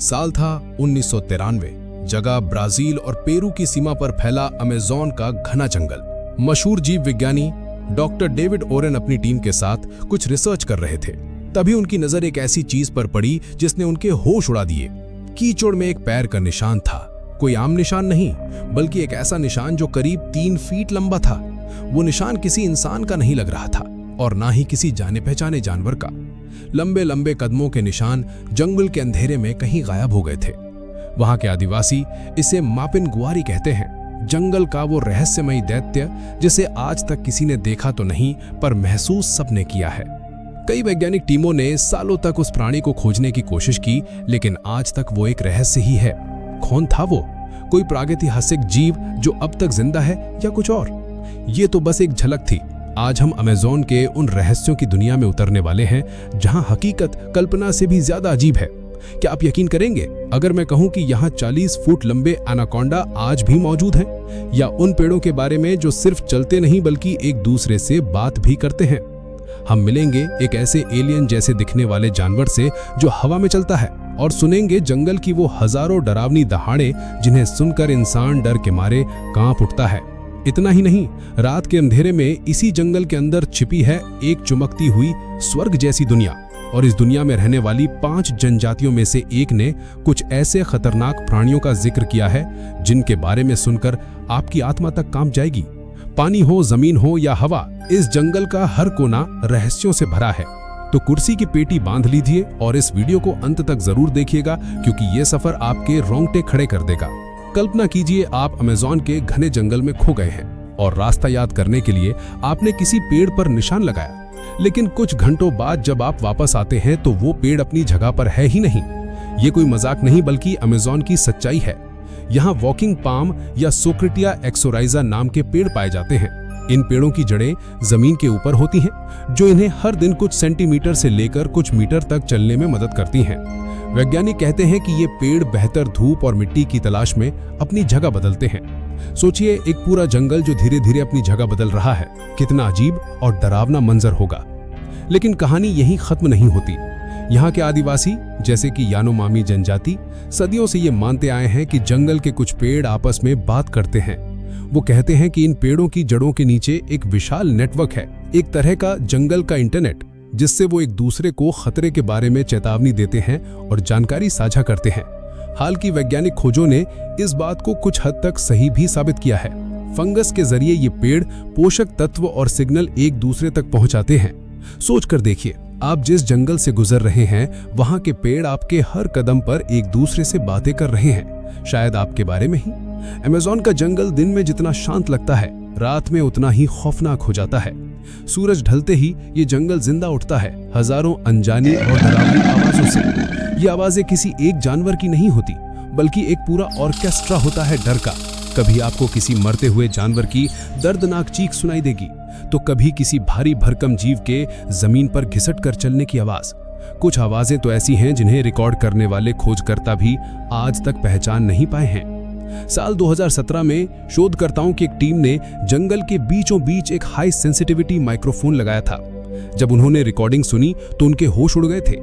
साल था 1993। जगह ब्राजील और पेरू की सीमा पर फैला अमेज़न का घना जंगल। मशहूर जीव विज्ञानी डॉक्टर डेविड ओरेन अपनी टीम के साथ कुछ रिसर्च कर रहे थे। तभी उनकी नजर एक ऐसी चीज पर पड़ी जिसने उनके होश उड़ा दिए। कीचड़ में एक पैर का निशान था। कोई आम निशान नहीं, बल्कि एक ऐसा निशान जो करीब 3 फीट लंबा था। वो निशान किसी इंसान का नहीं लग रहा था और ना ही किसी जाने पहचाने जानवर का। लंबे लंबे कदमों के निशान जंगल के अंधेरे में कहीं गायब हो गए थे। वहां के आदिवासी इसे मापिन गुआरी कहते हैं, जंगल का वो रहस्यमयी दैत्य जिसे आज तक किसी ने देखा तो नहीं पर महसूस सबने किया है। कई वैज्ञानिक टीमों ने सालों तक उस प्राणी को खोजने की कोशिश की, लेकिन आज तक वो एक रहस्य ही है। कौन था वो? कोई प्रागैतिहासिक जीव जो अब तक जिंदा है या कुछ और? ये तो बस एक झलक थी। आज हम अमेज़न के उन रहस्यों की दुनिया में उतरने वाले हैं जहां हकीकत कल्पना से भी ज्यादा अजीब है। क्या आप यकीन करेंगे अगर मैं कहूं कि यहाँ 40 फुट लंबे एनाकोंडा आज भी मौजूद हैं? या उन पेड़ों के बारे में जो सिर्फ चलते नहीं बल्कि एक दूसरे से बात भी करते हैं? हम मिलेंगे एक ऐसे एलियन जैसे दिखने वाले जानवर से जो हवा में चलता है, और सुनेंगे जंगल की वो हजारों डरावनी दहाड़े जिन्हें सुनकर इंसान डर के मारे कांप उठता है। इतना ही नहीं, रात के अंधेरे में इसी जंगल के अंदर छिपी है एक चमकती हुई स्वर्ग जैसी दुनिया। और इस दुनिया में रहने वाली 5 जनजातियों में से एक ने कुछ ऐसे खतरनाक प्राणियों का जिक्र किया है जिनके बारे में सुनकर आपकी आत्मा तक कांप जाएगी। पानी हो, जमीन हो या हवा, इस जंगल का हर कोना रहस्यों से भरा है। तो कुर्सी की पेटी बांध लीजिए और इस वीडियो को अंत तक जरूर देखिएगा, क्योंकि ये सफर आपके रोंगटे खड़े कर देगा। कल्पना कीजिए आप अमेज़न के घने जंगल में खो गए हैं और रास्ता याद करने के लिए आपने किसी पेड़ पर निशान लगाया, लेकिन कुछ घंटों बाद जब आप वापस आते हैं तो वो पेड़ अपनी जगह पर है ही नहीं। ये कोई मजाक नहीं बल्कि अमेज़न की सच्चाई है। यहाँ वॉकिंग पाम या सोक्रेटिया एक्सोराइजा नाम के पेड़ पाए जाते हैं। इन पेड़ों की जड़ें जमीन के ऊपर होती हैं, जो इन्हें हर दिन कुछ सेंटीमीटर से लेकर कुछ मीटर तक चलने में मदद करती हैं। वैज्ञानिक कहते हैं कि ये पेड़ बेहतर धूप और मिट्टी की तलाश में अपनी जगह बदलते हैं। सोचिए, एक पूरा जंगल जो धीरे धीरे अपनी जगह बदल रहा है। कितना अजीब और डरावना मंजर होगा। लेकिन कहानी यहीं खत्म नहीं होती। यहाँ के आदिवासी जैसे कि यानोमामी जनजाति सदियों से ये मानते आए हैं कि जंगल के कुछ पेड़ आपस में बात करते हैं। वो कहते हैं कि इन पेड़ों की जड़ों के नीचे एक विशाल नेटवर्क है, एक तरह का जंगल का इंटरनेट, जिससे वो एक दूसरे को खतरे के बारे में चेतावनी देते हैं और जानकारी साझा करते हैं। हाल की वैज्ञानिक खोजों ने इस बात को कुछ हद तक सही भी साबित किया है। फंगस के जरिए ये पेड़ पोषक तत्व और सिग्नल एक दूसरे तक पहुंचाते हैं। सोच कर देखिए, आप जिस जंगल से गुजर रहे हैं वहां के पेड़ आपके हर कदम पर एक दूसरे से बातें कर रहे हैं, शायद आपके बारे में ही। अमेज़न का जंगल दिन में जितना शांत लगता है, रात में उतना ही खौफनाक हो जाता है। सूरज ढलते ही ये जंगल जिंदा उठता है, हजारों अनजानी और डरावनी आवाजों से। ये आवाजें किसी एक जानवर की नहीं होती, बल्कि एक पूरा ऑर्केस्ट्रा होता है डर का। कभी आपको किसी मरते हुए जानवर की दर्दनाक चीख सुनाई देगी, तो कभी किसी भारी भरकम जीव के जमीन पर घिसट कर चलने की आवाज। कुछ आवाजें तो ऐसी हैं जिन्हें रिकॉर्ड करने वाले खोजकर्ता भी आज तक पहचान नहीं पाए हैं। साल 2017 में शोधकर्ताओं की एक टीम ने जंगल के बीचों बीच एक हाई सेंसिटिविटी माइक्रोफोन लगाया था। जब उन्होंने रिकॉर्डिंग सुनी तो उनके होश उड़ गए थे।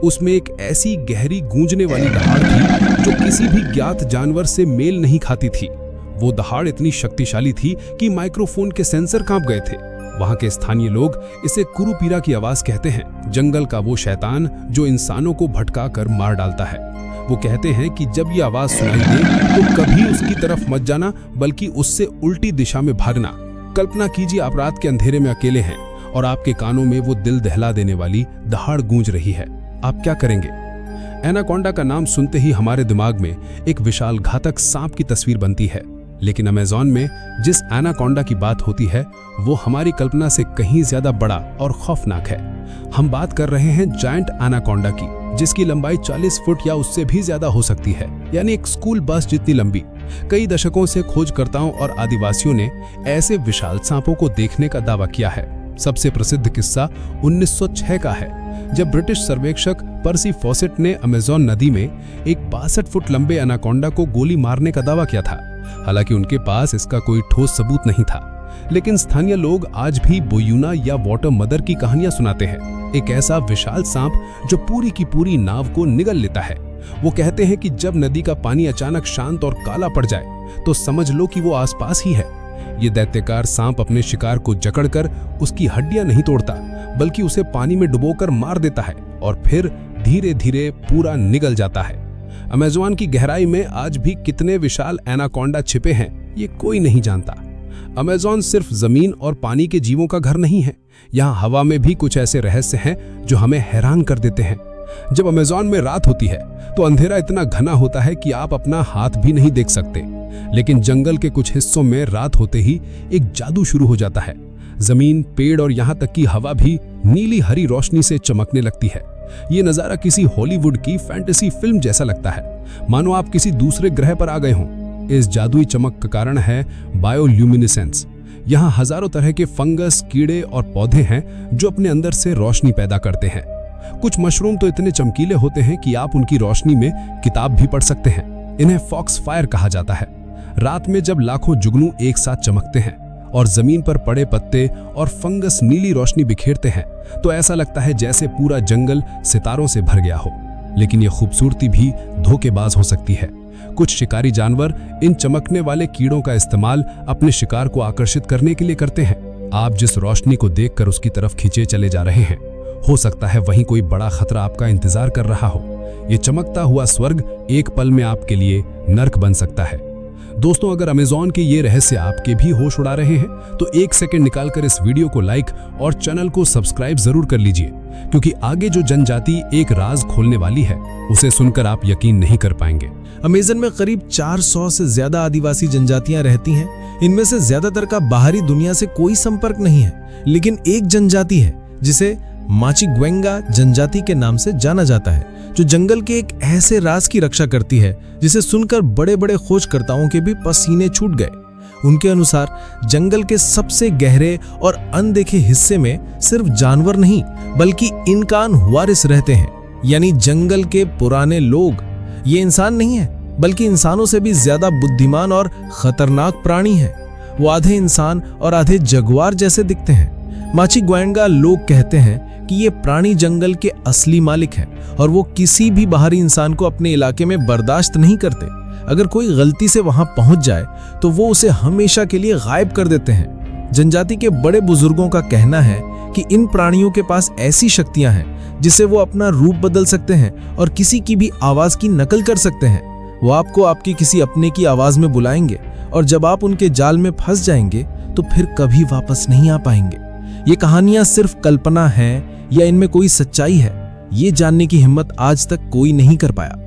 उसमें एक ऐसी गहरी गूंजने वाली दहाड़ थी जो किसी भी ज्ञात जानवर से मेल नहीं खाती थी। वो दहाड़ इतनी शक्तिशाली थी कि माइक्रोफोन के सेंसर कांप गए थे। वहां के स्थानीय लोग इसे कुरुपीरा की आवाज कहते हैं, जंगल का वो शैतान जो इंसानों को भटका कर मार डालता है। वो कहते हैं कि जब ये आवाज सुनाई दे तो कभी उसकी तरफ मत जाना, बल्कि उससे उल्टी दिशा में भागना। कल्पना कीजिए, आप रात के अंधेरे में अकेले हैं और आपके कानों में वो दिल दहला देने वाली दहाड़ गूंज रही है। आप क्या करेंगे? एनाकोंडा का नाम सुनते ही हमारे दिमाग में एक विशाल घातक सांप की तस्वीर बनती है, लेकिन अमेज़न में जिस एनाकोंडा की बात होती है वो हमारी कल्पना से कहीं ज्यादा बड़ा और खौफनाक है। हम बात कर रहे हैं जायंट एनाकोंडा की, जिसकी लंबाई 40 फुट या उससे भी ज्यादा हो सकती है, यानी एक स्कूल बस जितनी लंबी। कई दशकों से खोजकर्ताओं और आदिवासियों ने ऐसे विशाल सांपों को देखने का दावा किया है। सबसे प्रसिद्ध किस्सा 1906 का है, जब ब्रिटिश सर्वेक्षक पर्सी फॉसेट ने अमेज़न नदी में एक 62 फुट लंबे एनाकोंडा को गोली मारने का दावा किया था। हालांकि उनके पास इसका कोई ठोस सबूत नहीं था, लेकिन स्थानीय लोग आज भी बोयूना या वाटर मदर की कहानियां सुनाते हैं। एक ऐसा विशाल सांप जो पूरी की पूरी नाव को निगल लेता है। वो कहते हैं कि जब नदी का पानी अचानक शांत और काला पड़ जाए तो समझ लो कि वो आसपास ही है। ये दैत्यकार सांप अपने शिकार को जकड़कर उसकी हड्डियां नहीं तोड़ता, बल्कि उसे पानी में डुबोकर मार देता है और फिर धीरे धीरे पूरा निगल जाता है। अमेज़न की गहराई में आज भी कितने विशाल एनाकोंडा छिपे हैं ये कोई नहीं जानता। अमेज़न सिर्फ जमीन और पानी के जीवों का घर नहीं है, यहाँ हवा में भी कुछ ऐसे रहस्य हैं जो हमें हैरान कर देते हैं। जब अमेज़न में रात होती है तो अंधेरा इतना घना होता है कि आप अपना हाथ भी नहीं देख सकते, लेकिन जंगल के कुछ हिस्सों में रात होते ही एक जादू शुरू हो जाता है। जमीन, पेड़ और यहाँ तक कि हवा भी नीली हरी रोशनी से चमकने लगती है। ये नज़ारा किसी हॉलीवुड की फैंटेसी फिल्म जैसा लगता है, मानो आप किसी दूसरे ग्रह पर आ गए हों। इस जादुई चमक का कारण है बायोल्यूमिनेसेंस। यहाँ हजारों तरह के फंगस, कीड़े और पौधे हैं जो अपने अंदर से रोशनी पैदा करते हैं। कुछ मशरूम तो इतने चमकीले होते हैं कि आप उनकी रोशनी में किताब भी पढ़ सकते हैं। इन्हें फॉक्स फायर कहा जाता है। रात में जब लाखों जुगनू एक साथ चमकते हैं और जमीन पर पड़े पत्ते और फंगस नीली रोशनी बिखेरते हैं तो ऐसा लगता है जैसे पूरा जंगल सितारों से भर गया हो। लेकिन ये खूबसूरती भी धोखेबाज हो सकती है। कुछ शिकारी जानवर इन चमकने वाले कीड़ों का इस्तेमाल अपने शिकार को आकर्षित करने के लिए करते हैं। आप जिस रोशनी को देखकर उसकी तरफ खींचे चले जा रहे हैं, हो सकता है वहीं कोई बड़ा खतरा आपका इंतजार कर रहा हो। ये चमकता हुआ स्वर्ग एक पल में आपके लिए नर्क बन सकता है। दोस्तों, अगर अमेज़न के ये रहस्य आपके भी होश उड़ा रहे हैं तो एक सेकंड निकालकर इस वीडियो को लाइक और चैनल को सब्सक्राइब जरूर कर लीजिए, क्योंकि आगे जो जनजाति एक राज खोलने वाली है उसे सुनकर आप यकीन नहीं कर पाएंगे। अमेज़न में करीब 400 से ज्यादा आदिवासी जनजातियां रहती हैं। इनमें से ज्यादातर का बाहरी दुनिया से कोई संपर्क नहीं है, लेकिन एक जनजाति है जिसे माचिग्वेंगा जनजाति के नाम से जाना जाता है, जो जंगल के एक ऐसे राज की रक्षा करती है जिसे सुनकर बड़े बड़े खोजकर्ताओं के भी पसीने छूट गए। उनके अनुसार जंगल के सबसे गहरे और अनदेखे हिस्से में सिर्फ जानवर नहीं बल्कि इनकान वारिस रहते हैं, यानी जंगल के पुराने लोग। ये इंसान नहीं है, बल्कि इंसानों से भी ज्यादा बुद्धिमान और खतरनाक प्राणी है। वो आधे इंसान और आधे जगुआर जैसे दिखते हैं। माचिग्वेंगा लोग कहते हैं कि ये प्राणी जंगल के असली मालिक हैं और वो किसी भी बाहरी इंसान को अपने इलाके में बर्दाश्त नहीं करते। अगर कोई गलती से वहां पहुंच जाए तो वो उसे हमेशा के लिए गायब कर देते हैं। जनजाति के बड़े बुजुर्गों का कहना है कि इन प्राणियों के पास ऐसी शक्तियां हैं जिससे वो अपना रूप बदल सकते हैं और किसी की भी आवाज की नकल कर सकते हैं। वो आपको आपकी किसी अपने की आवाज में बुलाएंगे और जब आप उनके जाल में फंस जाएंगे तो फिर कभी वापस नहीं आ पाएंगे। ये कहानियां सिर्फ कल्पना हैं या इनमें कोई सच्चाई है, ये जानने की हिम्मत आज तक कोई नहीं कर पाया।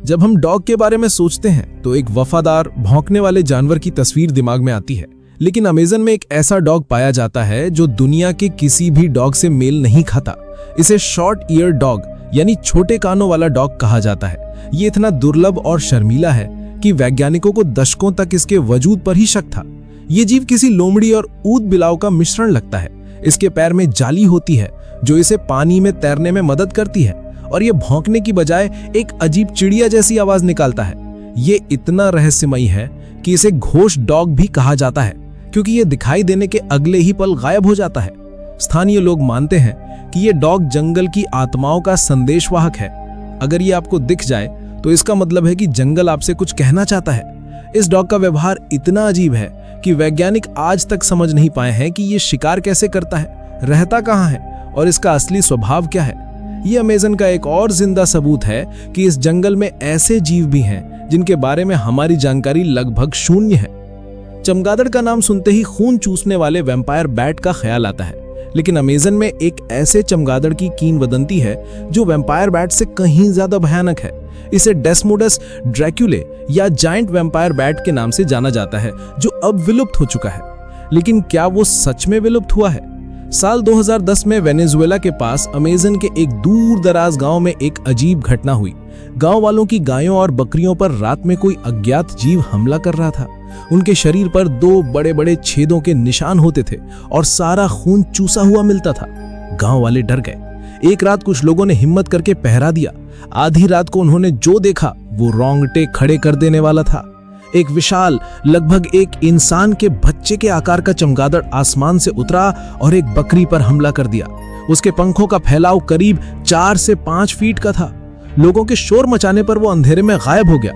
जब हम डॉग के बारे में सोचते हैं तो एक वफादार, भौंकने वाले जानवर की तस्वीर दिमाग में आती है, लेकिन अमेज़न में एक ऐसा डॉग पाया जाता है जो दुनिया के किसी भी डॉग से मेल नहीं खाता। इसे शॉर्ट ईयर डॉग यानी छोटे कानों वाला डॉग कहा जाता है। ये इतना दुर्लभ और शर्मीला है कि वैज्ञानिकों को दशकों तक इसके वजूद पर ही शक था। ये जीव किसी लोमड़ी और ऊद बिलाव का मिश्रण लगता है। इसके पैर में जाली होती है जो इसे पानी में तैरने में मदद करती है और ये भौंकने की बजाय एक अजीब चिड़िया जैसी आवाज निकालता है। ये इतना रहस्यमयी है कि इसे घोष डॉग भी कहा जाता है, क्योंकि ये दिखाई देने के अगले ही पल गायब हो जाता है। स्थानीय लोग मानते हैं कि ये डॉग जंगल की आत्माओं का संदेशवाहक है। अगर ये आपको दिख जाए तो इसका मतलब है कि जंगल आपसे कुछ कहना चाहता है। इस डॉग का व्यवहार इतना अजीब है कि वैज्ञानिक आज तक समझ नहीं पाए हैं कि ये शिकार कैसे करता है, रहता कहाँ है और इसका असली स्वभाव क्या है। ये अमेज़न का एक और जिंदा सबूत है कि इस जंगल में ऐसे जीव भी हैं जिनके बारे में हमारी जानकारी लगभग शून्य है। चमगादड़ का नाम सुनते ही खून चूसने वाले वैम्पायर बैट का ख्याल आता है, लेकिन अमेज़न में एक ऐसे चमगादड़ की किंवदंती है जो वैम्पायर बैट से कहीं ज्यादा भयानक है। इसे डेस्मोडस ड्रैक्युले या जायंट वैम्पायर बैट के नाम से जाना जाता है, जो अब विलुप्त हो चुका है। लेकिन क्या वो सच में विलुप्त हुआ है? साल 2010 में वेनेजुएला के पास अमेज़न के एक दूर दराज गांव में एक अजीब घटना हुई। गांव वालों की गायों और बकरियों पर रात में कोई अज्ञात जीव हमला कर रहा था। उनके शरीर पर 2 बड़े बड़े छेदों के निशान होते थे और सारा खून चूसा हुआ मिलता था। गांव वाले डर गए। एक रात कुछ लोगों ने हिम्मत करके पहरा दिया। आधी रात को उन्होंने जो देखा वो रोंगटे खड़े कर देने वाला था। एक विशाल, लगभग एक इंसान के बच्चे के आकार का चमगादड़ आसमान से उतरा और एक बकरी पर हमला कर दिया। उसके पंखों का फैलाव करीब 4 से 5 फीट का था। लोगों के शोर मचाने पर वो अंधेरे में गायब हो गया।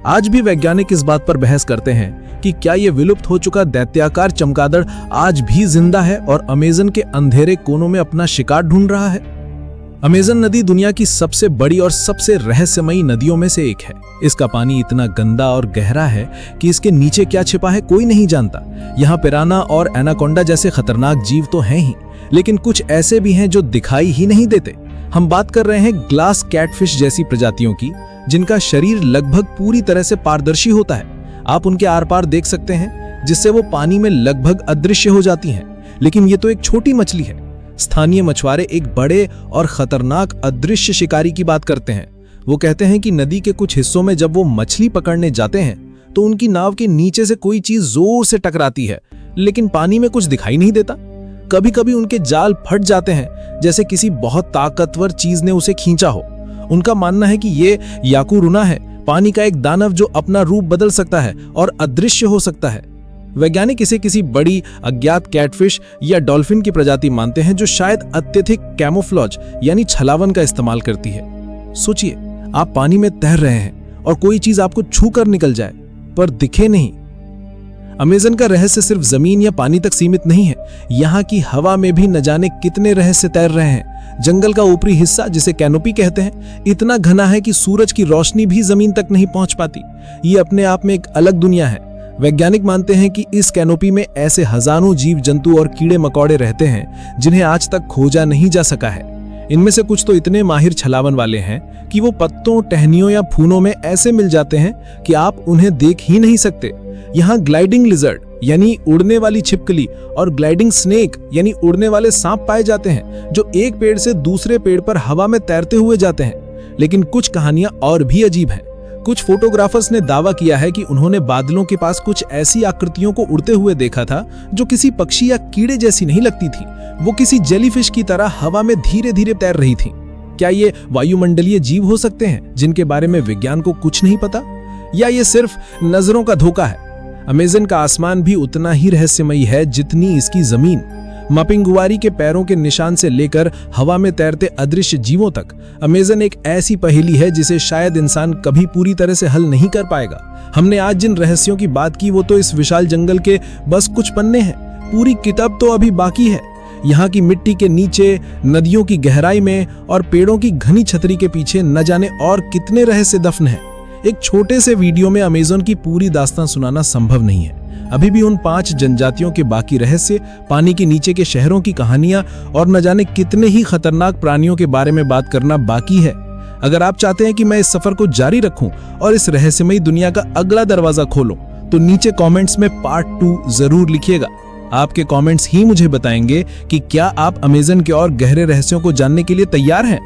आज भी वैज्ञानिक इस बात पर बहस करते हैं कि क्या ये विलुप्त हो चुका दैत्याकार चमगादड़ आज भी जिंदा है और अमेज़न के अंधेरे कोनों में अपना शिकार ढूंढ रहा है। अमेज़न नदी दुनिया की सबसे बड़ी और सबसे रहस्यमयी नदियों में से एक है। इसका पानी इतना गंदा और गहरा है कि इसके नीचे क्या छिपा है कोई नहीं जानता। यहाँ पिराना और एनाकोंडा जैसे खतरनाक जीव तो हैं ही, लेकिन कुछ ऐसे भी हैं जो दिखाई ही नहीं देते। हम बात कर रहे हैं ग्लास कैटफिश जैसी प्रजातियों की, जिनका शरीर लगभग पूरी तरह से पारदर्शी होता है। आप उनके आर पार देख सकते हैं, जिससे वो पानी में लगभग अदृश्य हो जाती हैं। लेकिन ये तो एक छोटी मछली है। स्थानीय मछुआरे एक बड़े और खतरनाक अदृश्य शिकारी की बात करते हैं। वो कहते हैं कि नदी के कुछ हिस्सों में जब वो मछली पकड़ने जाते हैं तो उनकी नाव के नीचे से कोई चीज जोर से टकराती है, लेकिन पानी में कुछ दिखाई नहीं देता। कभी कभी उनके जाल फट जाते हैं, जैसे किसी बहुत ताकतवर चीज ने उसे खींचा हो। उनका मानना है कि ये याकुरुना है, पानी का एक दानव जो अपना रूप बदल सकता है और अदृश्य हो सकता है। वैज्ञानिक इसे किसी बड़ी अज्ञात कैटफिश या डॉल्फिन की प्रजाति मानते हैं, जो शायद अत्यधिक कैमोफ्लेज यानी छलावन का इस्तेमाल करती है। सोचिए, आप पानी में तैर रहे हैं और कोई चीज आपको छू कर निकल जाए पर दिखे नहीं। अमेज़न का रहस्य सिर्फ जमीन या पानी तक सीमित नहीं है। यहाँ की हवा में भी न जाने कितने रहस्य तैर रहे हैं। जंगल का ऊपरी हिस्सा, जिसे कैनोपी कहते हैं, इतना घना है कि सूरज की रोशनी भी जमीन तक नहीं पहुंच पाती। ये अपने आप में एक अलग दुनिया है। वैज्ञानिक मानते हैं कि इस कैनोपी में ऐसे हजारों जीव जंतु और कीड़े मकोड़े रहते हैं जिन्हें आज तक खोजा नहीं जा सका है। इनमें से कुछ तो इतने माहिर छलावन वाले हैं कि वो पत्तों, टहनियों या फूलों में ऐसे मिल जाते हैं कि आप उन्हें देख ही नहीं सकते। यहाँ ग्लाइडिंग लिजर्ड यानी उड़ने वाली छिपकली और ग्लाइडिंग स्नेक यानी उड़ने वाले सांप पाए जाते हैं, जो एक पेड़ से दूसरे पेड़ पर हवा में तैरते हुए जाते हैं। लेकिन कुछ कहानियां और भी अजीब हैं। कुछ फोटोग्राफर्स ने दावा किया है कि उन्होंने बादलों के पास कुछ ऐसी आकृतियों को उड़ते हुए देखा था जो किसी पक्षी या कीड़े जैसी नहीं लगती थी। वो किसी जेलीफिश की तरह हवा में धीरे धीरे तैर रही थी। क्या ये वायुमंडलीय जीव हो सकते हैं जिनके बारे में विज्ञान को कुछ नहीं पता, या ये सिर्फ नजरों का धोखा है? अमेज़न का आसमान भी उतना ही रहस्यमयी है जितनी इसकी जमीन। मापिंगुआरी के पैरों के निशान से लेकर हवा में तैरते अदृश्य जीवों तक, अमेज़न एक ऐसी पहेली है जिसे शायद इंसान कभी पूरी तरह से हल नहीं कर पाएगा। हमने आज जिन रहस्यों की बात की वो तो इस विशाल जंगल के बस कुछ पन्ने हैं। पूरी किताब तो अभी बाकी है। यहाँ की मिट्टी के नीचे, नदियों की गहराई में और पेड़ों की घनी छतरी के पीछे न जाने और कितने रहस्य दफन हैं। एक छोटे से वीडियो में अमेज़न की पूरी दास्तान सुनाना संभव नहीं है। अभी भी उन 5 जनजातियों के बाकी रहस्य, पानी के नीचे के शहरों की कहानियां और न जाने कितने ही खतरनाक प्राणियों के बारे में बात करना बाकी है। अगर आप चाहते हैं कि मैं इस सफर को जारी रखूं और इस रहस्यमयी दुनिया का अगला दरवाजा खोलूं, तो नीचे कमेंट्स में पार्ट 2 जरूर लिखिएगा। आपके कमेंट्स ही मुझे बताएंगे कि क्या आप अमेज़न के और गहरे रहस्यों को जानने के लिए तैयार हैं।